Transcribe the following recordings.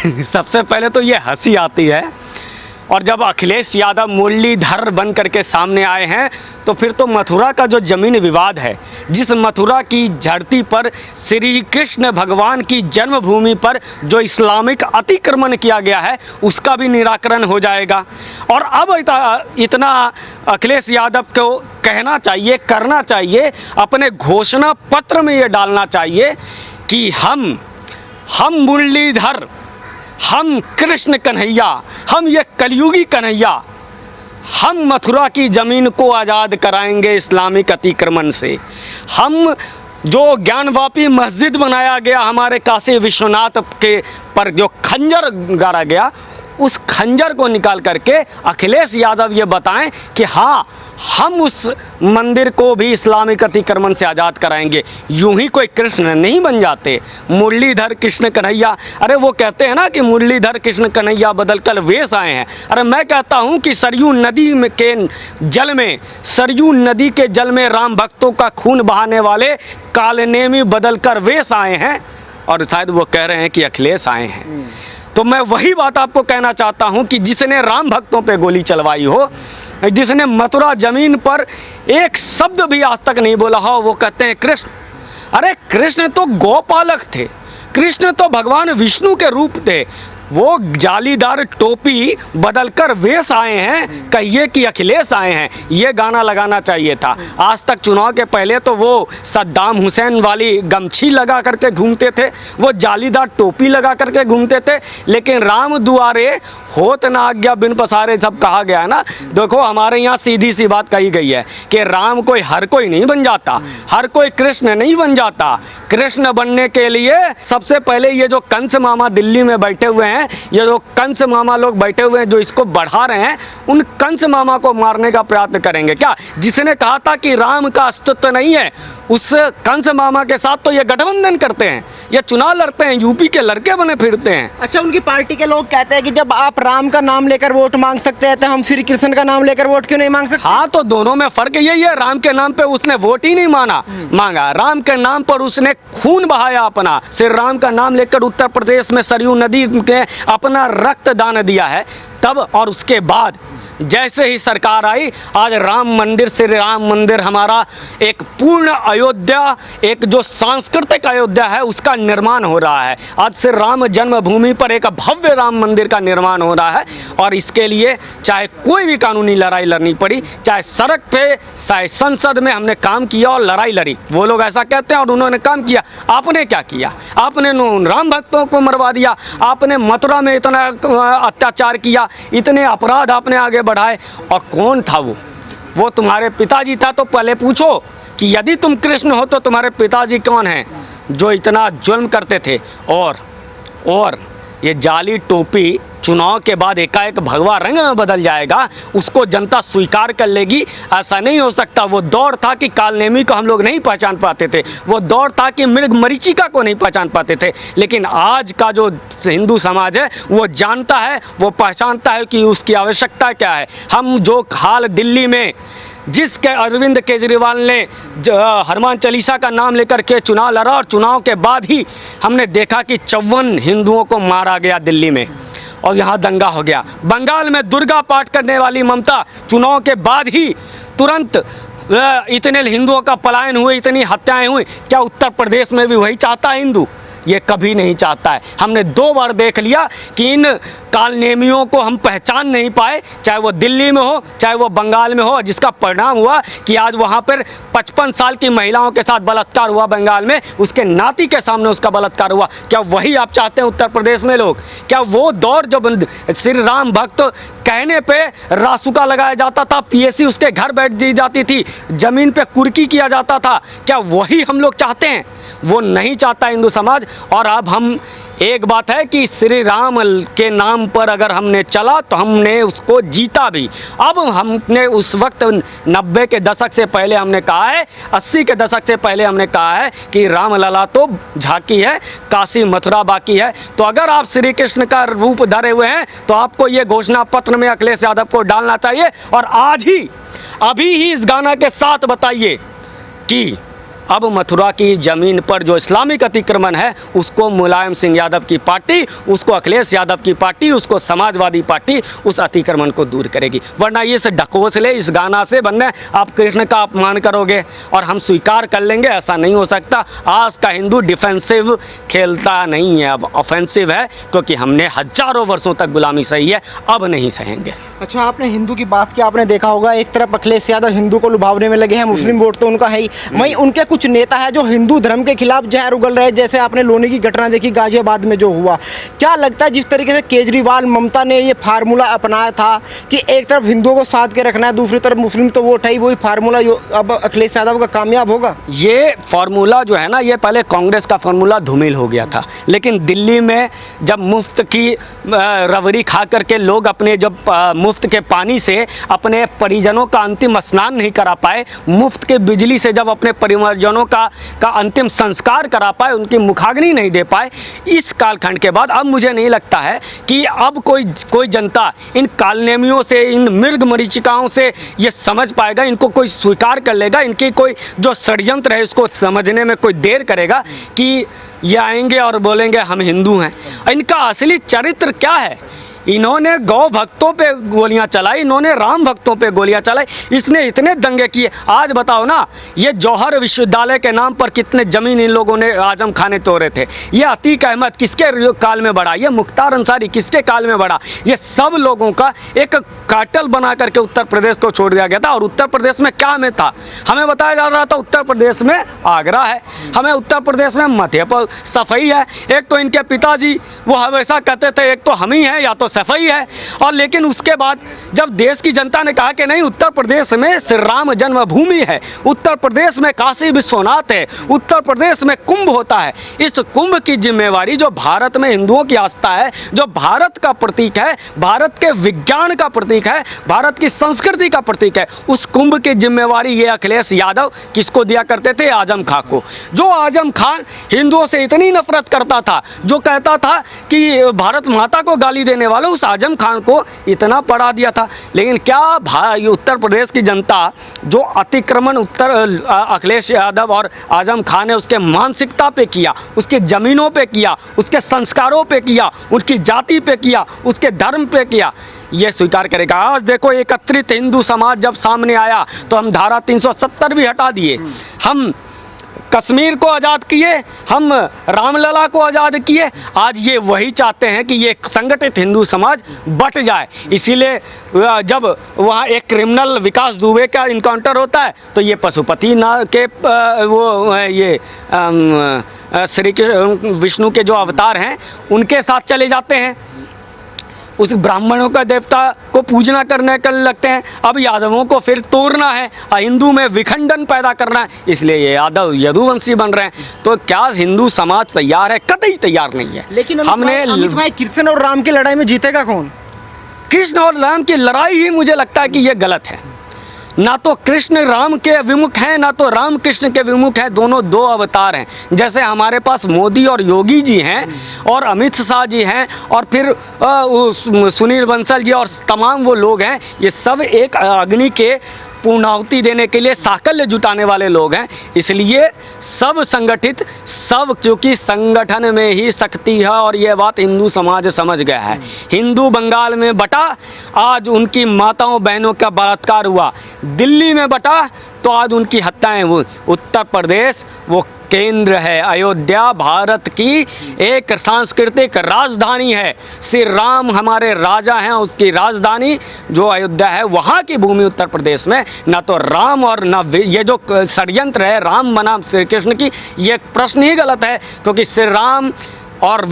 सबसे पहले तो ये हंसी आती है, और जब अखिलेश यादव मुरलीधर बन करके सामने आए हैं तो फिर तो मथुरा का जो ज़मीन विवाद है, जिस मथुरा की धरती पर श्री कृष्ण भगवान की जन्मभूमि पर जो इस्लामिक अतिक्रमण किया गया है, उसका भी निराकरण हो जाएगा। और अब इतना अखिलेश यादव को कहना चाहिए, करना चाहिए, अपने घोषणा पत्र में ये डालना चाहिए कि हम मुरलीधर, हम कृष्ण कन्हैया, हम ये कलयुगी कन्हैया, हम मथुरा की ज़मीन को आज़ाद कराएंगे इस्लामिक अतिक्रमण से। हम जो ज्ञानवापी मस्जिद बनाया गया हमारे काशी विश्वनाथ के पर जो खंजर गाड़ा गया, उस खंजर को निकाल करके अखिलेश यादव ये बताएं कि हाँ, हम उस मंदिर को भी इस्लामिक अतिक्रमण से आज़ाद कराएंगे। यूं ही कोई कृष्ण नहीं बन जाते, मुरलीधर कृष्ण कन्हैया। अरे वो कहते हैं ना कि मुरलीधर कृष्ण कन्हैया बदल कर वेश आए हैं। अरे मैं कहता हूं कि सरयू नदी के जल में, सरयू नदी के जल में राम भक्तों का खून बहाने वाले कालनेमी बदल कर वेश आए हैं, और शायद वो कह रहे हैं कि अखिलेश आए हैं। तो मैं वही बात आपको कहना चाहता हूं कि जिसने राम भक्तों पे गोली चलवाई हो, जिसने मथुरा ज़मीन पर एक शब्द भी आज तक नहीं बोला हो, वो कहते हैं कृष्ण। अरे कृष्ण तो गौपालक थे, कृष्ण तो भगवान विष्णु के रूप थे। वो जालीदार टोपी बदलकर वेश आए हैं, कहिए कि अखिलेश आए हैं। ये गाना लगाना चाहिए था। आज तक चुनाव के पहले तो वो सद्दाम हुसैन वाली गमछी लगा करके घूमते थे, वो जालीदार टोपी लगा करके घूमते थे, लेकिन राम दुआरे होत ना आज्ञा बिन पसारे सब कहा गया है ना। देखो हमारे यहाँ सीधी सी बात कही गई है कि राम कोई हर कोई नहीं बन जाता, हर कोई कृष्ण नहीं बन जाता। कृष्ण बनने के लिए सबसे पहले ये जो कंस मामा दिल्ली में बैठे हुए हैं, ये जो कंस मामा लोग बैठे हुए हैं जो इसको बढ़ा रहे हैं, उन कंस मामा को मारने का प्रयत्न करेंगे क्या? जिसने कहा था कि राम का अस्तित्व नहीं है, उस कंस मामा के साथ तो ये गठबंधन करते हैं, ये चुनाव लड़ते हैं, यूपी के लड़के बने फिरते हैं। अच्छा, उनकी पार्टी के लोग कहते हैं कि जब आप राम का नाम लेकर वोट मांग सकते हैं तो हम श्री कृष्ण का नाम लेकर वोट क्यों नहीं मांग सकते? हाँ, तो दोनों में फर्क यही है, राम के नाम पे उसने वोट ही नहीं मांगा, राम के नाम पर उसने खून बहाया अपना। श्री राम का नाम लेकर उत्तर प्रदेश में सरयू नदी के अपना रक्तदान दिया है तब, और उसके बाद जैसे ही सरकार आई, आज राम मंदिर, श्री राम मंदिर हमारा एक पूर्ण अयोध्या, एक जो सांस्कृतिक अयोध्या है उसका निर्माण हो रहा है। आज से राम जन्मभूमि पर एक भव्य राम मंदिर का निर्माण हो रहा है, और इसके लिए चाहे कोई भी कानूनी लड़ाई लड़नी पड़ी, चाहे सड़क पे, चाहे संसद में, हमने काम किया और लड़ाई लड़ी। वो लोग ऐसा कहते हैं और उन्होंने काम किया। आपने क्या किया? आपने राम भक्तों को मरवा दिया, आपने मथुरा में इतना अत्याचार किया, इतने अपराध आपने आगे बढ़ाए। और कौन था वो तुम्हारे पिताजी था। तो पहले पूछो कि यदि तुम कृष्ण हो तो तुम्हारे पिताजी कौन हैं जो इतना जुल्म करते थे। और ये जाली टोपी चुनाव के बाद एकाएक भगवा रंग में बदल जाएगा, उसको जनता स्वीकार कर लेगी, ऐसा नहीं हो सकता। वो दौर था कि कालनेमी को हम लोग नहीं पहचान पाते थे, वो दौर था कि मृग मरीचिका को नहीं पहचान पाते थे, लेकिन आज का जो हिंदू समाज है वो जानता है, वो पहचानता है कि उसकी आवश्यकता क्या है। हम जो हाल दिल्ली में जिसके अरविंद केजरीवाल ने हनुमान चालीसा का नाम लेकर के चुनाव लड़ा, और चुनाव के बाद ही हमने देखा कि 54 हिंदुओं को मारा गया दिल्ली में, और यहाँ दंगा हो गया। बंगाल में दुर्गा पाठ करने वाली ममता चुनाव के बाद ही तुरंत इतने हिंदुओं का पलायन हुए, इतनी हत्याएं हुई। क्या उत्तर प्रदेश में भी वही चाहता है हिंदू? ये कभी नहीं चाहता है। हमने 2 बार देख लिया कि इन कालनेमियों को हम पहचान नहीं पाए, चाहे वो दिल्ली में हो, चाहे वो बंगाल में हो, जिसका परिणाम हुआ कि आज वहाँ पर 55 साल की महिलाओं के साथ बलात्कार हुआ बंगाल में, उसके नाती के सामने उसका बलात्कार हुआ। क्या वही आप चाहते हैं उत्तर प्रदेश में लोग? क्या वो दौर जब श्री राम भक्त कहने पे रासुका लगाया जाता था, पीएसी उसके घर बैठ दी जाती थी, ज़मीन पे कुर्की किया जाता था, क्या वही हम लोग चाहते हैं? वो नहीं चाहता हिंदू समाज। और अब हम, एक बात है कि श्री राम के नाम पर अगर हमने चला तो हमने उसको जीता भी। अब हमने उस वक्त 90 के दशक से पहले हमने कहा है, 80 के दशक से पहले हमने कहा है कि रामलला तो झांकी है, काशी मथुरा बाकी है। तो अगर आप श्री कृष्ण का रूप धरे हुए हैं तो आपको ये घोषणा पत्र में अखिलेश यादव को डालना चाहिए, और आज ही, अभी ही इस गाना के साथ बताइए कि अब मथुरा की ज़मीन पर जो इस्लामिक अतिक्रमण है उसको मुलायम सिंह यादव की पार्टी, उसको अखिलेश यादव की पार्टी, उसको समाजवादी पार्टी उस अतिक्रमण को दूर करेगी। वरना ये से ढकोसले इस गाना से बनने आप कृष्ण का अपमान करोगे और हम स्वीकार कर लेंगे, ऐसा नहीं हो सकता। आज का हिंदू डिफेंसिव खेलता नहीं है, अब ऑफेंसिव है, क्योंकि हमने हजारों वर्षों तक गुलामी सही है, अब नहीं सहेंगे। अच्छा, आपने हिंदू की बात की, आपने देखा होगा एक तरफ अखिलेश यादव हिंदू को लुभावने में लगे हैं, मुस्लिम वोट तो उनका है ही, वहीं उनके कुछ नेता है जो हिंदू धर्म के खिलाफ जहर उगल रहे हैं, जैसे आपने लोनी की घटना देखी गाजियाबाद में जो हुआ। क्या लगता है जिस तरीके से केजरीवाल ममता ने ये फार्मूला अपनाया था कि एक तरफ हिंदुओं को साथ के रखना है, दूसरी तरफ मुस्लिम तो वोट है ही, वही फार्मूला अब अखिलेश यादव का कामयाब होगा? ये फार्मूला जो है ना, ये पहले कांग्रेस का फार्मूला धूमिल हो गया था, लेकिन दिल्ली में जब मुफ्त की रबड़ी खा करके लोग अपने जब मुफ्त के पानी से अपने परिजनों का अंतिम स्नान नहीं करा पाए, मुफ्त के बिजली से जब अपने परिजनों का अंतिम संस्कार करा पाए, उनकी मुखाग्नि नहीं दे पाए, इस कालखंड के बाद अब मुझे नहीं लगता है कि अब कोई जनता इन कालनेमियों से, इन मृग मरीचिकाओं से ये समझ पाएगा, इनको कोई स्वीकार कर लेगा, इनकी कोई जो षड्यंत्र है इसको समझने में कोई देर करेगा कि ये आएंगे और बोलेंगे हम हिंदू हैं। इनका असली चरित्र क्या है? इन्होंने गौ भक्तों पे गोलियां चलाई, इन्होंने राम भक्तों पे गोलियां चलाई, इसने इतने दंगे किए। आज बताओ ना, ये जौहर विश्वविद्यालय के नाम पर कितने ज़मीन इन लोगों ने आजम खां ने तोड़े थे। ये अतीक अहमद किसके काल में बढ़ा? ये मुख्तार अंसारी किसके काल में बढ़ा? ये सब लोगों का एक कार्टेल बना करके उत्तर प्रदेश को छोड़ दिया गया था। और उत्तर प्रदेश में क्या में था? हमें बताया जा रहा था उत्तर प्रदेश में आगरा है, हमें उत्तर प्रदेश में मध्यप्रदेश सफाई है। एक तो इनके पिताजी वो हमेशा कहते थे एक तो हम ही हैं या तो सफाई है, और लेकिन उसके बाद जब देश की जनता ने कहा कि नहीं, उत्तर प्रदेश में श्री राम जन्मभूमि है, उत्तर प्रदेश में काशी विश्वनाथ है, उत्तर प्रदेश में कुंभ होता है, इस कुंभ की जिम्मेवारी जो भारत में हिंदुओं की आस्था है, जो भारत का प्रतीक है, भारत के विज्ञान का प्रतीक है, भारत की संस्कृति का प्रतीक है, उस कुंभ की जिम्मेवारी ये अखिलेश यादव किसको दिया करते थे? आजम खां को। जो आजम खान हिंदुओं से इतनी नफरत करता था, जो कहता था कि भारत माता को गाली देने वाले, उस आजम खान को इतना पढ़ा दिया था। लेकिन क्या भाई उत्तर प्रदेश की जनता जो अतिक्रमण अखिलेश यादव और आजम खान ने उसके मानसिकता पे किया, उसके ज़मीनों पे किया, उसके संस्कारों पे किया, उसकी जाति पे किया, उसके धर्म पे किया, ये स्वीकार करेगा? आज देखो, एकत्रित हिंदू समाज जब सामने आया तो हम धारा 370 भी हटा दिए, हम कश्मीर को आज़ाद किए, हम रामलला को आज़ाद किए। आज ये वही चाहते हैं कि ये संगठित हिंदू समाज बट जाए। इसीलिए जब वहाँ एक क्रिमिनल विकास दुबे का इनकाउंटर होता है तो ये पशुपति ना के श्री कृष्ण विष्णु के जो अवतार हैं उनके साथ चले जाते हैं, उस ब्राह्मणों का देवता को पूजना करने कर लगते हैं। अब यादवों को फिर तोड़ना है, हिंदू में विखंडन पैदा करना है, इसलिए ये यादव यदुवंशी बन रहे हैं। तो क्या हिंदू समाज तैयार है? कतई तैयार नहीं है। लेकिन हमने भाई कृष्ण और राम की लड़ाई में जीतेगा कौन? कृष्ण और राम की लड़ाई ही मुझे लगता है कि ये गलत है। ना तो कृष्ण राम के विमुख हैं, ना तो राम कृष्ण के विमुख हैं, दोनों दो अवतार हैं। जैसे हमारे पास मोदी और योगी जी हैं और अमित शाह जी हैं और फिर सुनील बंसल जी और तमाम वो लोग हैं, ये सब एक अग्नि के पूर्णाहुति देने के लिए साकल्य जुटाने वाले लोग हैं। इसलिए सब संगठित, सब क्योंकि संगठन में ही शक्ति है, और ये बात हिंदू समाज समझ गया है। हिंदू बंगाल में बटा, आज उनकी माताओं बहनों का बलात्कार हुआ, दिल्ली में बटा तो आज उनकी हत्याएं हुई। उत्तर प्रदेश वो केंद्र है, अयोध्या भारत की एक सांस्कृतिक राजधानी है। श्री राम हमारे राजा हैं, उसकी राजधानी जो अयोध्या है, वहाँ की भूमि उत्तर प्रदेश में ना तो राम और ना ये जो षड्यंत्र है राम बनाम श्री कृष्ण की, ये प्रश्न ही गलत है, क्योंकि श्री राम और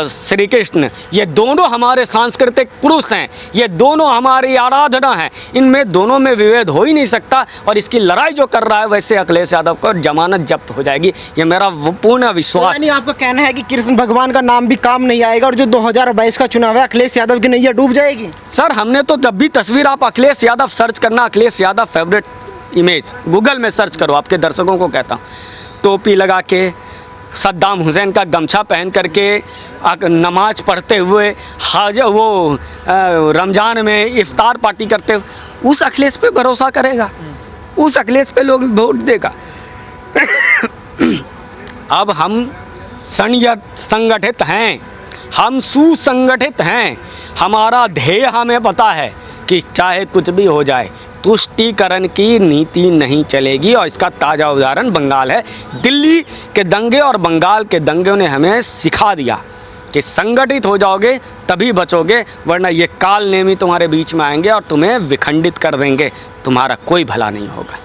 श्री कृष्ण ये दोनों हमारे सांस्कृतिक पुरुष हैं, ये दोनों हमारी आराधना है, इनमें दोनों में विभेद हो ही नहीं सकता। और इसकी लड़ाई जो कर रहा है, वैसे अखिलेश यादव को जमानत जब्त हो जाएगी, ये मेरा पूर्ण विश्वास है। आपका कहना है कि कृष्ण भगवान का नाम भी काम नहीं आएगा और जो 2022 का चुनाव है अखिलेश यादव की नैया डूब जाएगी? सर, हमने तो जब भी तस्वीर, आप अखिलेश यादव सर्च करना, Akhilesh Yadav favourite image Google में सर्च करो, आपके दर्शकों को कहता हूँ, टोपी लगा के, सद्दाम हुसैन का गमछा पहन करके नमाज पढ़ते हुए, रमज़ान में इफ्तार पार्टी करते हुए, उस अखिलेश पे भरोसा करेगा, उस अखिलेश पे लोग वोट देगा। अब हम संगठित हैं, हम सुसंगठित हैं। हमारा ध्येय हमें पता है कि चाहे कुछ भी हो जाए तुष्टीकरण की नीति नहीं चलेगी। और इसका ताज़ा उदाहरण बंगाल है। दिल्ली के दंगे और बंगाल के दंगे ने हमें सिखा दिया कि संगठित हो जाओगे तभी बचोगे, वरना ये काल नेमी तुम्हारे बीच में आएंगे और तुम्हें विखंडित कर देंगे। तुम्हारा कोई भला नहीं होगा।